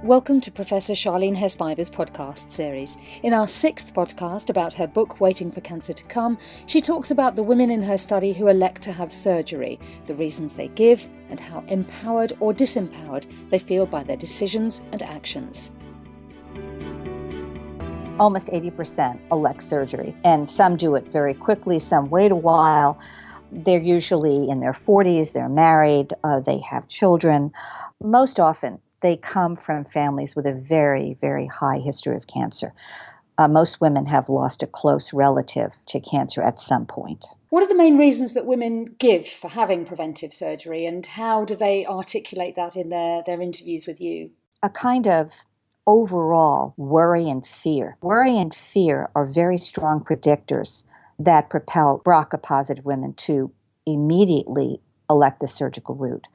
Welcome to Professor Sharlene Hesse-Biber's podcast series. In our 6th podcast about her book, Waiting for Cancer to Come, she talks about the women in her study who elect to have surgery, the reasons they give, and how empowered or disempowered they feel by their decisions and actions. Almost 80% elect surgery, and some do it very quickly, some wait a while. They're usually in their 40s, they're married, they have children. Most often, they come from families with a very, very high history of cancer. Most women have lost a close relative to cancer at some point. What are the main reasons that women give for having preventive surgery, and how do they articulate that in their interviews with you? A kind of overall worry and fear. Worry and fear are very strong predictors that propel BRCA-positive women to immediately elect the surgical route.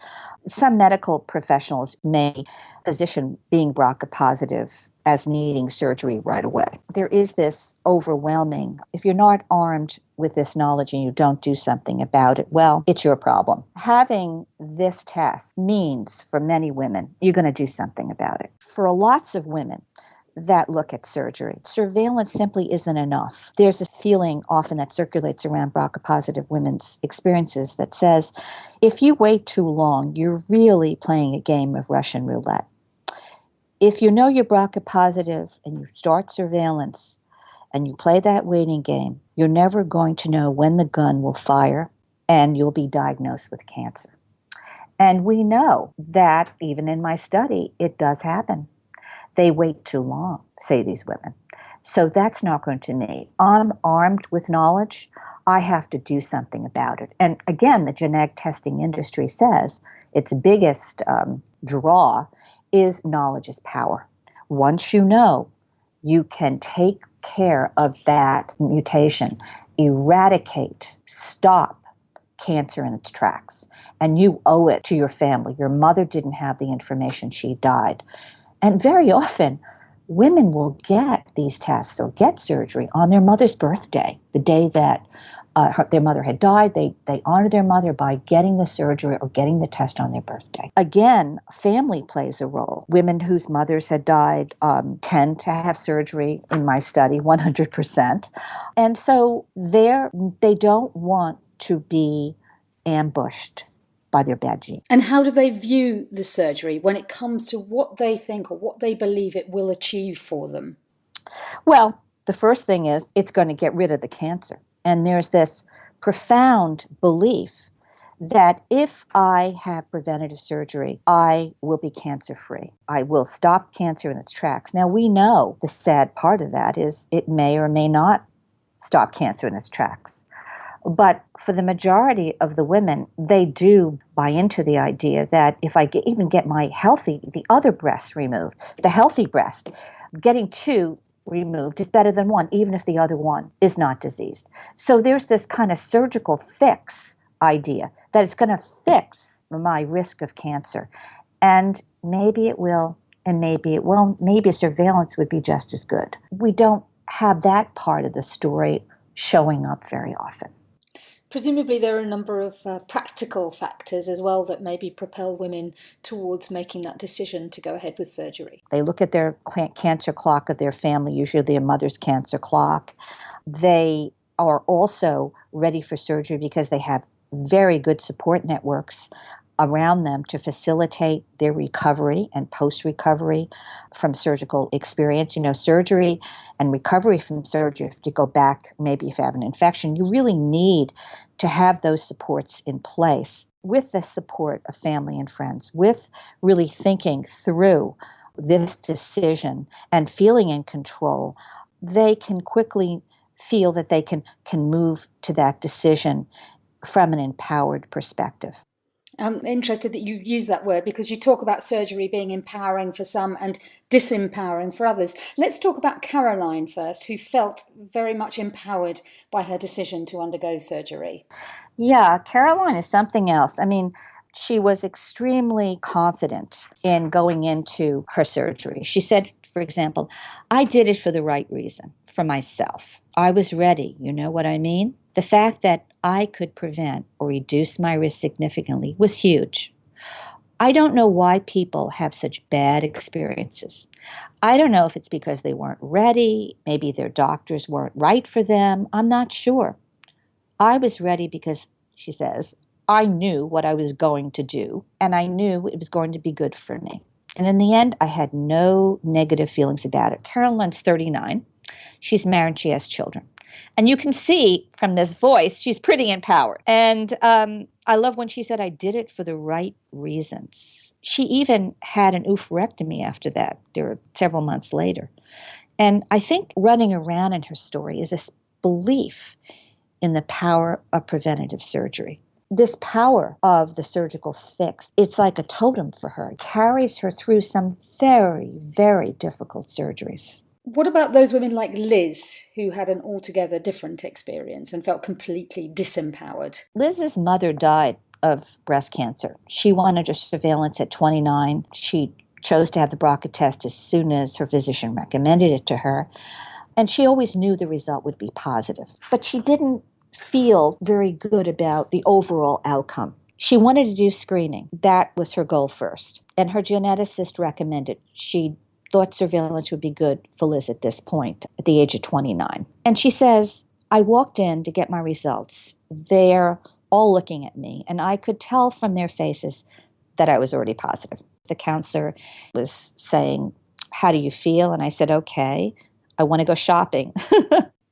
Some medical professionals may position being BRCA positive as needing surgery right away. There is this overwhelming, if you're not armed with this knowledge and you don't do something about it, well, it's your problem. Having this test means for many women, you're going to do something about it. For lots of women that look at surgery, surveillance simply isn't enough. There's a feeling often that circulates around BRCA-positive women's experiences that says, if you wait too long, you're really playing a game of Russian roulette. If you know you're BRCA-positive and you start surveillance and you play that waiting game, you're never going to know when the gun will fire and you'll be diagnosed with cancer. And we know that even in my study, it does happen. They wait too long, say these women. So that's not going to me. I'm armed with knowledge. I have to do something about it. And again, the genetic testing industry says its biggest draw is knowledge is power. Once you know, you can take care of that mutation, eradicate, stop cancer in its tracks. And you owe it to your family. Your mother didn't have the information, she died. And very often, women will get these tests or get surgery on their mother's birthday, the day that their mother had died. They honor their mother by getting the surgery or getting the test on their birthday. Again, family plays a role. Women whose mothers had died tend to have surgery in my study, 100%. And so they don't want to be ambushed by their bad gene. And how do they view the surgery when it comes to what they think or what they believe it will achieve for them? Well, the first thing is it's going to get rid of the cancer. And there's this profound belief that if I have preventative surgery, I will be cancer-free. I will stop cancer in its tracks. Now, we know the sad part of that is it may or may not stop cancer in its tracks. But for the majority of the women, they do buy into the idea that if I even get the other breast removed, the healthy breast, getting two removed is better than one, even if the other one is not diseased. So there's this kind of surgical fix idea that it's going to fix my risk of cancer. And maybe it will, and maybe it won't. Maybe surveillance would be just as good. We don't have that part of the story showing up very often. Presumably there are a number of practical factors as well that maybe propel women towards making that decision to go ahead with surgery. They look at their cancer clock of their family, usually their mother's cancer clock. They are also ready for surgery because they have very good support networks around them to facilitate their recovery and post-recovery from surgical experience. You know, surgery and recovery from surgery, if you go back, maybe if you have an infection, you really need to have those supports in place with the support of family and friends, with really thinking through this decision and feeling in control. They can quickly feel that they can move to that decision from an empowered perspective. I'm interested that you use that word because you talk about surgery being empowering for some and disempowering for others. Let's talk about Caroline first, who felt very much empowered by her decision to undergo surgery. Yeah, Caroline is something else. I mean, she was extremely confident in going into her surgery. She said, for example, I did it for the right reason, for myself. I was ready, you know what I mean? The fact that I could prevent or reduce my risk significantly was huge. I don't know why people have such bad experiences. I don't know if it's because they weren't ready, maybe their doctors weren't right for them. I'm not sure. I was ready because, she says, I knew what I was going to do, and I knew it was going to be good for me. And in the end, I had no negative feelings about it. Carolyn's 39. She's married, she has children. And you can see from this voice, she's pretty empowered. And I love when she said, I did it for the right reasons. She even had an oophorectomy after that. There were several months later. And I think running around in her story is this belief in the power of preventative surgery. This power of the surgical fix, it's like a totem for her. It carries her through some very, very difficult surgeries. What about those women like Liz, who had an altogether different experience and felt completely disempowered? Liz's mother died of breast cancer. She wanted a surveillance at 29. She chose to have the BRCA test as soon as her physician recommended it to her. And she always knew the result would be positive. But she didn't feel very good about the overall outcome. She wanted to do screening. That was her goal first. And her geneticist recommended she thought surveillance would be good for Liz at this point, at the age of 29. And she says, I walked in to get my results. They're all looking at me, and I could tell from their faces that I was already positive. The counselor was saying, how do you feel? And I said, okay, I want to go shopping.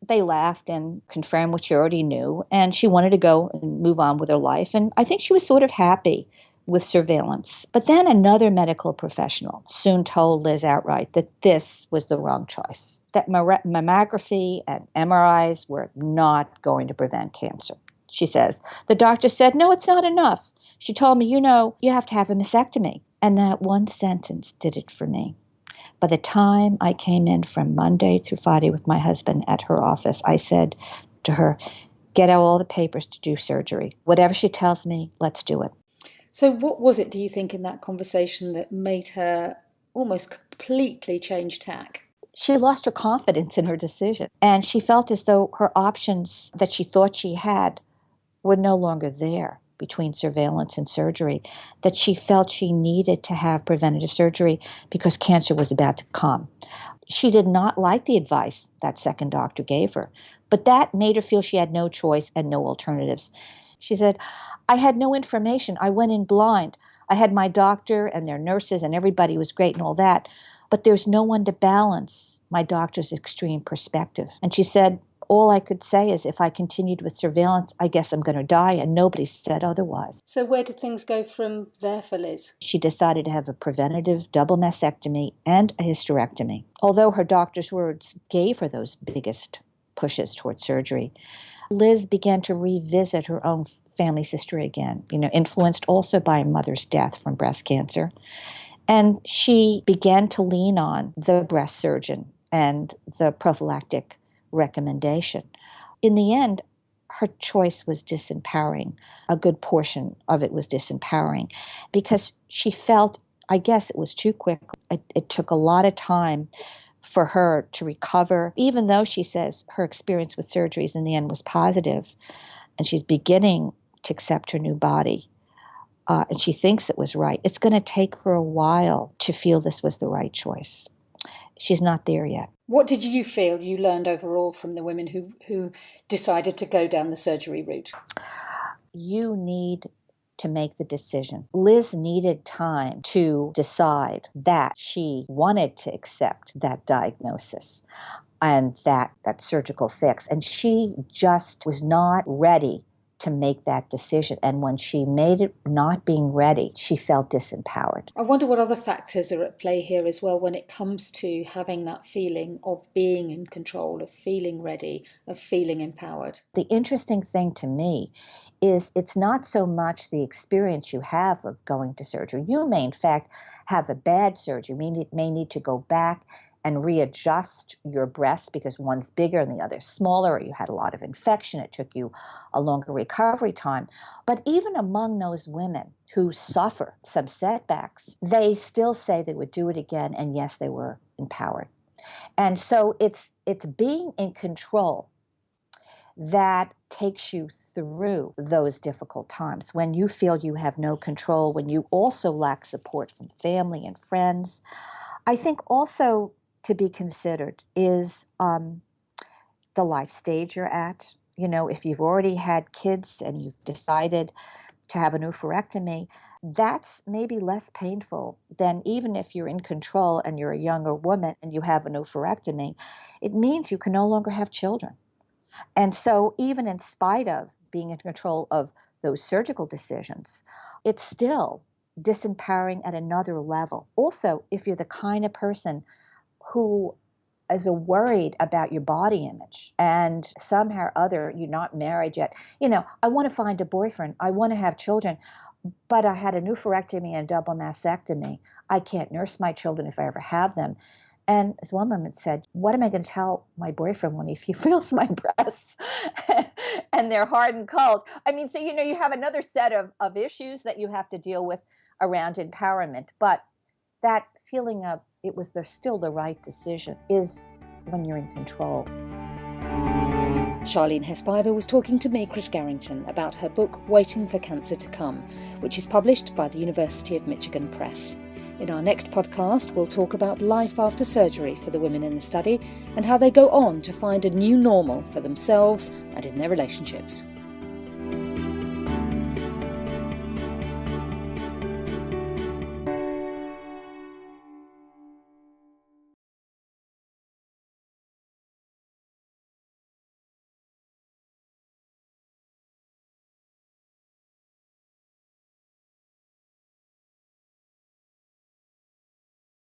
They laughed and confirmed what she already knew, and she wanted to go and move on with her life. And I think she was sort of happy with surveillance. But then another medical professional soon told Liz outright that this was the wrong choice, that mammography and MRIs were not going to prevent cancer. She says, the doctor said, no, it's not enough. She told me, you have to have a mastectomy. And that one sentence did it for me. By the time I came in from Monday through Friday with my husband at her office, I said to her, get out all the papers to do surgery. Whatever she tells me, let's do it. So what was it, do you think, in that conversation that made her almost completely change tack? She lost her confidence in her decision, and she felt as though her options that she thought she had were no longer there between surveillance and surgery, that she felt she needed to have preventative surgery because cancer was about to come. She did not like the advice that second doctor gave her, but that made her feel she had no choice and no alternatives. She said, I had no information. I went in blind. I had my doctor and their nurses and everybody was great and all that, but there's no one to balance my doctor's extreme perspective. And she said, all I could say is if I continued with surveillance, I guess I'm going to die, and nobody said otherwise. So where did things go from there for Liz? She decided to have a preventative double mastectomy and a hysterectomy. Although her doctor's words gave her those biggest pushes towards surgery, Liz began to revisit her own family's history again, influenced also by her mother's death from breast cancer. And she began to lean on the breast surgeon and the prophylactic recommendation. In the end, her choice was disempowering. A good portion of it was disempowering because she felt, I guess it was too quick. It took a lot of time for her to recover, even though she says her experience with surgeries in the end was positive, and she's beginning to accept her new body. And she thinks it was right. It's going to take her a while to feel this was the right choice. She's not there yet. What did you feel you learned overall from the women who decided to go down the surgery route? You need to make the decision. Liz needed time to decide that she wanted to accept that diagnosis and that surgical fix. And she just was not ready to make that decision. And when she made it not being ready, she felt disempowered. I wonder what other factors are at play here as well when it comes to having that feeling of being in control, of feeling ready, of feeling empowered. The interesting thing to me is it's not so much the experience you have of going to surgery. You may, in fact, have a bad surgery. You may need to go back and readjust your breasts because one's bigger and the other's smaller, or you had a lot of infection. It took you a longer recovery time. But even among those women who suffer some setbacks, they still say they would do it again, and yes, they were empowered. And so it's being in control that takes you through those difficult times when you feel you have no control, when you also lack support from family and friends. I think also to be considered is the life stage you're at. You know, if you've already had kids and you've decided to have an oophorectomy, that's maybe less painful than even if you're in control and you're a younger woman and you have an oophorectomy. It means you can no longer have children. And so, even in spite of being in control of those surgical decisions, it's still disempowering at another level. Also, if you're the kind of person who is worried about your body image and somehow or other you're not married yet, I want to find a boyfriend, I want to have children, but I had a oophorectomy and a double mastectomy. I can't nurse my children if I ever have them. And as one woman said, what am I going to tell my boyfriend when he feels my breasts and they're hard and cold? I mean, so, you have another set of issues that you have to deal with around empowerment. But that feeling of still the right decision is when you're in control. Sharlene Hesse-Biber was talking to me, Chris Garrington, about her book Waiting for Cancer to Come, which is published by the University of Michigan Press. In our next podcast, we'll talk about life after surgery for the women in the study and how they go on to find a new normal for themselves and in their relationships.